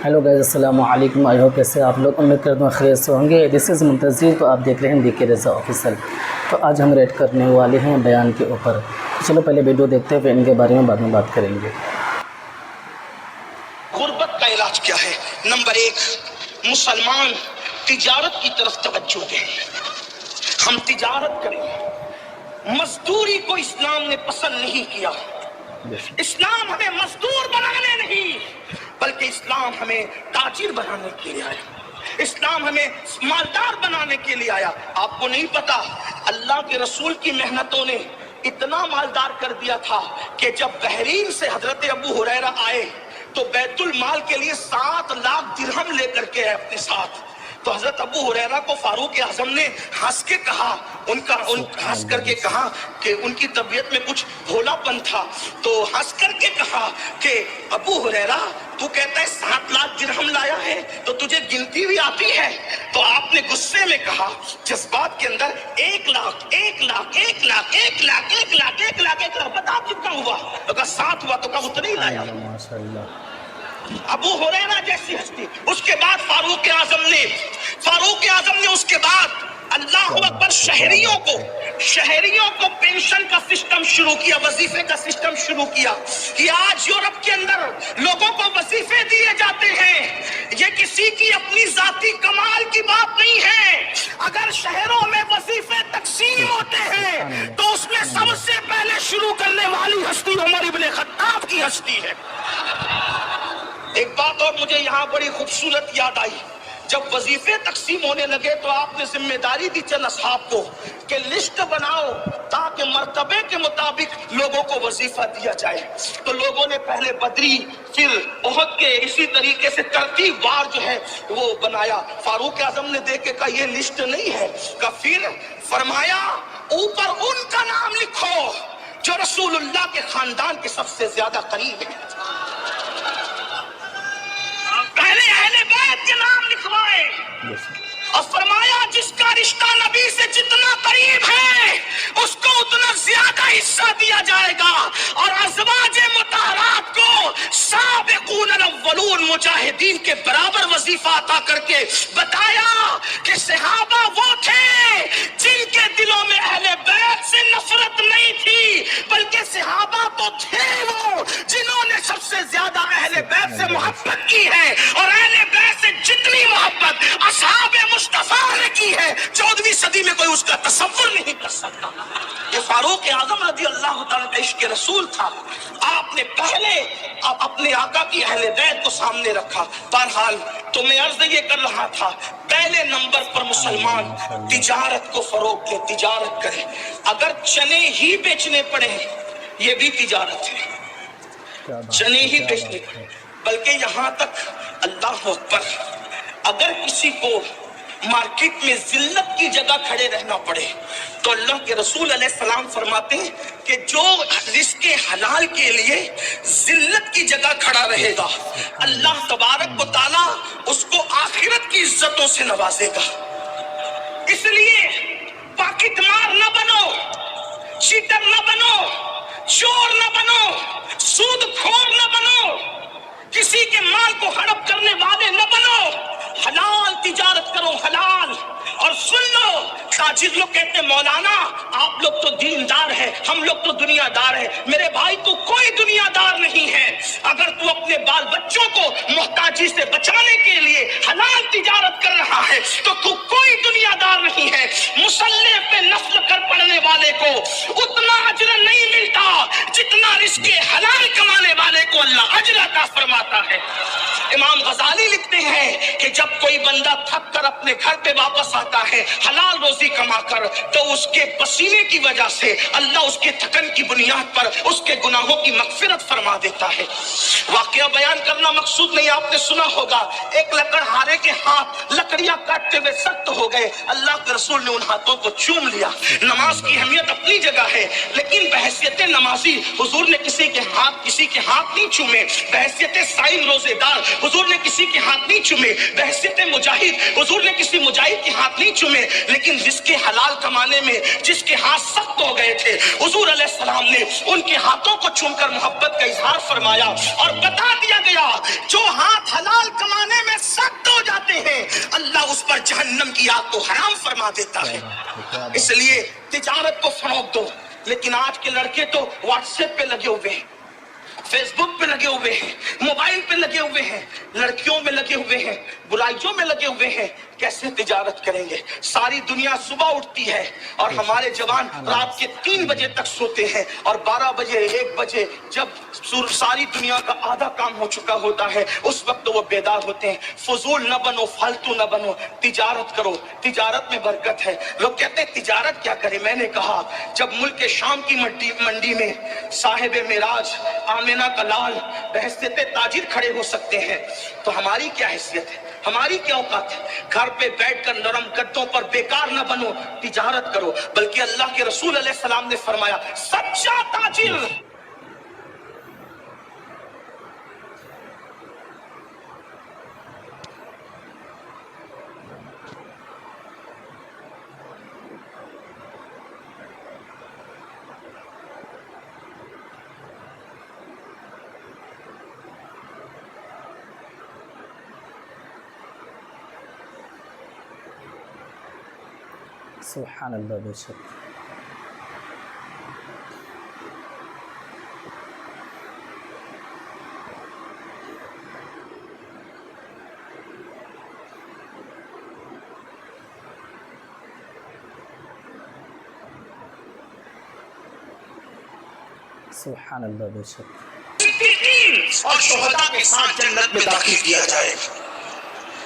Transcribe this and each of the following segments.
Hello guys, अस्सलाम वालेकुम। I hope कैसे आप लोग, उम्मीद करता हूँ खैरियत से होंगे। दिस इज़ मुंतज़िर, तो आप देख रहे हैं DK रज़ा ऑफिशियल। तो आज हम रेड करने वाले हैं बयान के ऊपर। तो चलो पहले वीडियो देखते हैं, फिर इनके बारे में बाद में बात करेंगे। गुर्बत का इलाज क्या है? नंबर एक, मुसलमान तिजारत की तरफ तवज्जो दें। हम तिजारत करें। मजदूरी को इस्लाम ने पसंद नहीं किया। इस्लाम हमें मजदूर बनाने नहीं, बल्कि इस्लाम हमें ताजिर बनाने के लिए आया। इस्लाम हमें मालदार बनाने के लिए आया। आपको नहीं पता, अल्लाह के रसूल की मेहनतों ने इतना मालदार कर दिया था कि जब बहरीन से हजरत अबू हुरैरा आए तो बैतुल माल के लिए 7 लाख दिरहम लेकर के आए अपने साथ। तो हजरत अबू हुरैरा को फारूक आजम ने हंस के कहा, हंस करके कहा कि उनकी तबीयत में कुछ भोलापन था। तो हंस करके कहा कि अबू हुरैरा, तू कहता है 7 लाख दिरहम लाया है, तो तुझे गिनती भी आती है? तो आपने गुस्से में कहा, जज्बात के अंदर 1 लाख 1 लाख 1 लाख 1 लाख 1 लाख 1 लाख 1 लाख, बता कितना हुआ? तो कहा 7 हुआ। तो कहा उतना ही लाया। माशाअल्लाह। अबू हुरैरा जैसी हस्ती। उसके बाद फारूक आजम ने उसके बाद अल्लाह अकबर शहरियों को पेंशन का सिस्टम शुरू किया, वजीफे का सिस्टम शुरू किया कि आज यूरोप के अंदर लोगों को वजीफे दिए जाते हैं। ये किसी की अपनी जाती कमाल की बात नहीं है। अगर शहरों में वजीफे तकसीम होते हैं तो उसमें सबसे पहले शुरू करने वाली हस्ती उमर इब्ने खत्ताब की हस्ती है। एक बात और मुझे यहाँ बड़ी खूबसूरत याद आई। जब वजीफे तकसीम होने लगे तो आपने जिम्मेदारी दी चंद असहाब को कि लिस्ट बनाओ ताकि मर्तबे के मुताबिक लोगों को वजीफा दिया जाए। तो लोगों ने पहले बदरी, फिर ओहद के, इसी तरीके से तरतीबवार जो है वो बनाया। फारूक आजम ने देख के कहा ये लिस्ट नहीं है। का फिर फरमाया ऊपर उनका नाम लिखो जो रसूलुल्लाह के खानदान के सबसे ज्यादा करीब है। पहले अहले बैत के नाम लिखवाए और फरमाया जिसका रिश्ता नबी से जितना करीब है उसको उतना ज्यादा हिस्सा दिया जाएगा। और अज़वाजे मुतहरात को साबिक़ून अव्वलून मुजाहिदीन के बराबर वजीफा अता करके बताया कि सहाबा वो थे जिनके दिलों में अहले बैत से नफरत नहीं थी, बल्कि सहाबा तो थे वो जिन्होंने सबसे ज्यादा अहले बैत से मोहब्बत की है। और अहले बैत से जितनी मोहब्बत असहाबे मुस्तफा ने की है 14वीं सदी में कोई उसका तसव्वुर नहीं कर सकता। ये फारूक आजम रज़ी अल्लाह तआला का इश्क़ रसूल था। आपने पहले अपने आका की अहले बैत को सामने रखा। बहरहाल तो मैं अर्ज ये कर रहा था, पहले नंबर पर मुसलमान तिजारत को फरोग दे, तिजारत करे। अगर चने ही बेचने पड़े ये भी तिजारत है, चने ही बेचने पड़े। बल्कि यहाँ तक अल्लाह अकबर, अगर किसी को मार्केट में जिल्लत की जगह खड़े रहना पड़े तो अल्लाह के रसूल अलैहिस्सलाम फरमाते हैं कि जो रिस्के हलाल के लिए जिल्लत की जगह खड़ा रहेगा अल्लाह तबारक व तआला उसको आखिरत की इज्जतों से नवाजेगा। इसलिए पाकिट मार न बनो, चीटर न बनो, चोर न बनो, सूदखोर न बनो, किसी के माल को हड़प करने वाले न बनो। हलाल तिजारत करो, हलाल। और सुन लो, ताजिर लोग कहते हैं मौलाना आप लोग तो दीनदार है, हम लोग तो दुनियादार है। मेरे भाई तू कोई दुनियादार नहीं है। अगर तू अपने बाल बच्चों को मोहताजी से बचाने के लिए हलाल तिजारत कर रहा है तो तू कोई दुनियादार नहीं है। मुसल्ले पे नफ्ल कर पड़ने वाले को उतना अजर नहीं मिलता जितना रिस्के हलाल कमाने वाले को अल्लाह अजर अता फरमाता है। इमाम गजाली लिखते हैं कि जब कोई बंदा थक कर अपने घर पे वापस आता है हलाल रोजी कमाकर, तो उसके पसीने की वजह से अल्लाह उसके थकन की बुनियाद पर उसके गुनाहों की मगफिरत फरमा देता है। वाकया बयान करना मकसूद नहीं, आपने सुना होगा एक लकड़हारे के हाथ लकड़ियां काटते हुए सख्त हो गए। अल्लाह के रसूल ने उन हाथों को चूम लिया। नमाज की अहमियत अपनी जगह है, लेकिन बहैसियत नमाजी हुजूर ने किसी के हाथ नहीं चूमे। बहैसियत साइम रोजेदार हुजूर ने किसी के हाथ नहीं चूमे। बहैसियत मुजाहिद हुजूर ने किसी मुजाहिद के हाथ नहीं चूमे। लेकिन जिसके हलाल कमाने में जिसके हाथ सख्त हो गए थे हुजूर अलैहिस्सलाम ने उनके हाथों को चूमकर मोहब्बत का इजहार फरमाया और बता दिया गया जो हाथ हलाल कमाने किया तो हराम फरमा देता है। इसलिए तिजारत को फरोग दो। लेकिन आज के लड़के तो व्हाट्सएप पे लगे हुए हैं, फेसबुक पे लगे हुए हैं, मोबाइल पे लगे हुए हैं, लड़कियों में लगे हुए हैं, बुराइयों में लगे हुए हैं। कैसे तिजारत करेंगे? सारी दुनिया सुबह उठती है और हमारे जवान रात के 3 बजे तक सोते हैं और 12 बजे 1 बजे जब सारी दुनिया का आधा काम हो चुका होता है उस वक्त वो बेदार होते हैं। फजूल न बनो, फालतू न बनो, तिजारत करो, तिजारत में बरकत है। लोग कहते हैं तिजारत क्या करें? मैंने कहा जब मुल्क के शाम की मंडी में साहिब मेराज आमिना का लाल बहसते ताजिर खड़े हो सकते हैं तो हमारी क्या हैसियत है, हमारी क्या औकात है? घर पे बैठकर नरम गद्दों पर बेकार न बनो, तिजारत करो। बल्कि अल्लाह के रसूल अलैहि सलाम ने फरमाया सच्चा ताजिर सुभान अल्लाह बेशक। सुभान अल्लाह बेशक। और शुहदा के साथ जन्नत में दाखिल किया जाएगा।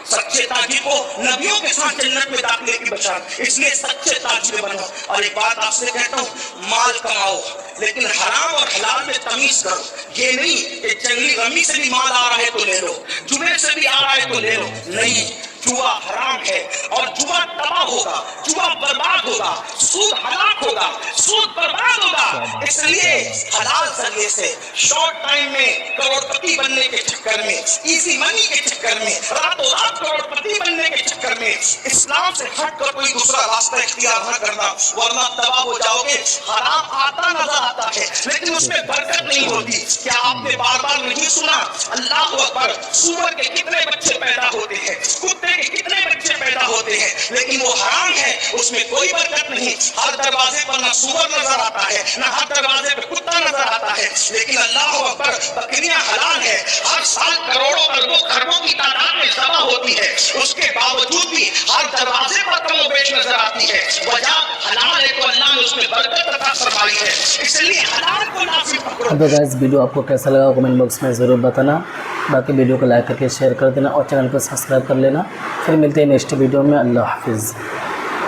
सच्चे ताजिर को नबियों के साथ जन्नत में दाखिले की बशारत, इसलिए सच्चे ताजिर बनो। और एक बात आपसे कहता हूँ, माल कमाओ लेकिन हराम और हलाल में तमीज करो। ये नहीं कि जंगली रमी से भी माल आ रहा है तो ले लो, जुए से भी आ रहा है तो ले लो। नहीं, जुआ हराम है और जुआ तबाह होगा, जुआ बर्बाद होगा, सूद हलाक होगा, सूद बर्बाद होगा। इसलिए हलाल जरिए से शॉर्ट टाइम में करोड़पति बनने के चक्कर में, इजी मनी के चक्कर में, रातों रात करोड़पति बनने के चक्कर में इस्लाम से हटकर कोई दूसरा रास्ता इख्तियार न करना, वरना तबाह हो जाओगे। हराम आता नजर आता है लेकिन उसमें बरकत नहीं होती। क्या आपने बार बार नहीं सुना अल्लाह अकबर, सूअर के कितने बच्चे पैदा होते हैं, कुत्ते के कितने बच्चे पैदा होते हैं, लेकिन वो हराम है, उसमें कोई बरकत नहीं। हर दरवाजे पर ना सूअर नजर आता है, ना हर दरवाजे पर कुत्ता नजर आता है। लेकिन अल्लाह अकबर, बकरियां हलाल है, हर साल करोड़ों अरबों खरबों की तादाद में जमा होती है, उसके बावजूद भी हर दरवाजे पर कमोबेश नजर आती है। वजह हलाल है तो अल्लाह ने उसमें बरकत अता फरमाई है, इसलिए हलाल को लाजिम पकड़ो। तो गाइस वीडियो आपको कैसा लगा कमेंट बॉक्स में ज़रूर बताना। बाकी वीडियो को लाइक करके शेयर कर देना और चैनल को सब्सक्राइब कर लेना। फिर मिलते हैं नेक्स्ट वीडियो में। अल्लाह हाफिज़।